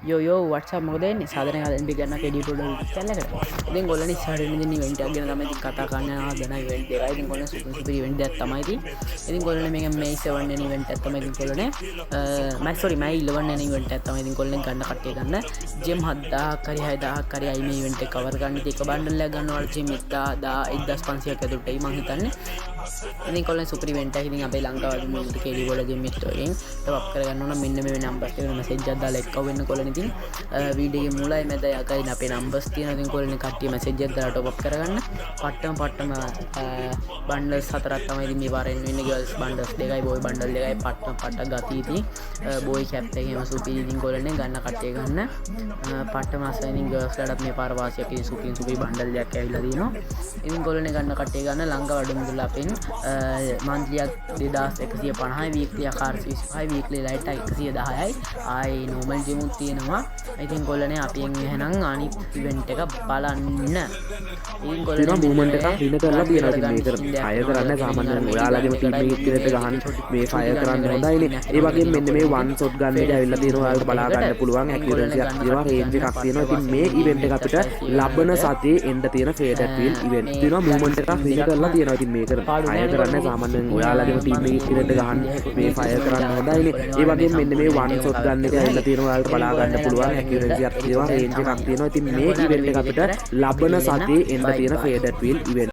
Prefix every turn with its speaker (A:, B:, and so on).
A: යෝ WhatsApp මොකද වෙන්නේ සාධන හදන්න ගන්න කෙඩි ප්‍රොඩක්ට් එකකට ඉතින් ඔයගොල්ලන් ඉස්සරහින් ඉඳන් ඉවෙන්ට් එකක් ගැන තමයි ඉතින් කතා කරන්න හදන ඉවෙන්ට් එකයි ඉතින් ඔයගොල්ලන් සුපර් ඉවෙන්ට් එකක් තමයි ඉතින් ඔයගොල්ලන් මේක May 7 වෙනි ඉවෙන්ට් එකක් තමයි ඉතින් ඔයගොල්ලන් May 11 වෙනි ඉවෙන්ට් එකක් තමයි ඉතින් ඔයගොල්ලන් ගන්න කට්ටිය ගන්න ජෙම් 7000ක් හරි 6000ක් හරි අයි මේ ඉවෙන්ට් එක කවර් කරන්න ඉතින් එක බණ්ඩල් එකක් ගන්නවට ජෙම් 1500ක් ඇතුළටයි මං හිතන්නේ ඉතින් ඔයගොල්ලන් සුපර් ඉවෙන්ට් එකක් ඉතින් අපේ ලංකාවේ මුලින්ම කෙඩි වල ජෙම් එකෙන් ටොප් අප් කරගන්න ඕන මෙන්න මේ නම්බර් එකට මෙසේජ් එකක් දාලා එක්කව වෙන්න ඔයගොල්ලන් ඉතින් වීඩියෝ මුලයි මැද යකයි අපේ නම්බර්ස් තියෙනවා ඉතින් ඔයගොල්ලෝ කට්ටිය මැසේජ් එකක් දාලා ටොප් අප් කරගන්න පට්ටම බන්ඩල්ස් හතරක් තමයි ඉතින් මේ පාරෙන් වෙන්නේ ගර්ල්ස් බන්ඩල්ස් දෙකයි බෝයි බන්ඩල් දෙකයි පට්ට ගතිය ඉතින් බෝයි කැප් එකේම සුපි ඉතින් ඔයගොල්ලෝ ගන්න කට්ටිය ගන්න පට්ටම අසයි ඉතින් ගර්ල්ස්ලාටත් මේ පාර වාසියක් ඉතින් සුපි බන්ඩල් දෙකක් ඇවිල්ලා දිනවා ඉතින් ඔයගොල්ලෝ ගන්න කට්ටිය ගන්න ලංකාව අඩුමුදල අපෙන් මන්ත්ලියක් 2150යි වීක්ලි 425යි වීක්ලි ලයිට් 110යි ආයි නෝමල් ජිමුත් තියෙනවා ඉතින් කොල්ලනේ අපියෙන් එහෙනම් අනිත් ඉවෙන්ට් එක බලන්න. ඉතින් කොල්ලනේ
B: මූවමන්ට් එකක් රින කරලා තියෙනවා ඉතින් මේක ෆයර් කරන්න සාමාන්‍යයෙන් ඔයාලගේම ටීම් එකේ ඉතිරෙට ගහන්න මේ ෆයර් කරන්න හොඳයිනේ. ඒ වගේම මෙන්න මේ වන් ෂොට් ගන්න එක ඇවිල්ලා තියෙනවා ඔයාලට බලා ගන්න පුළුවන් ඇකියුරන්සි එකක් තියෙනවා රේන්ජ් එකක් තියෙනවා. ඉතින් මේ ඉවෙන්ට් එක අපිට ලබන සතියේ එන්න තියෙන ෆේඩඩ් වීල් ඉවෙන්ට් තියෙනවා මූවමන්ට් එකක් රින කරලා තියෙනවා. ඉතින් මේක ෆයර් කරන්න සාමාන්‍යයෙන් ඔයාලගේම ටීම් එකේ ඉතිරෙට ගහන්න මේ ෆයර් කරන්න හොඳයිනේ. ඒ වගේම මෙන්න මේ වන් ෂොට් ගන්න එක ඇවිල්ලා තියෙනවා ඔයාලට බලා ගන්න පුළුවන් ඇකියුරන්සි එකක් තියෙනවා රේන්ජ් එකක් තියෙනවා. ඉතින් මේ ඉවෙන්ට් එක අපිට ලබන සතියේ එන්න තියෙන ෆේඩඩ් වීල් ඉවෙන්ට්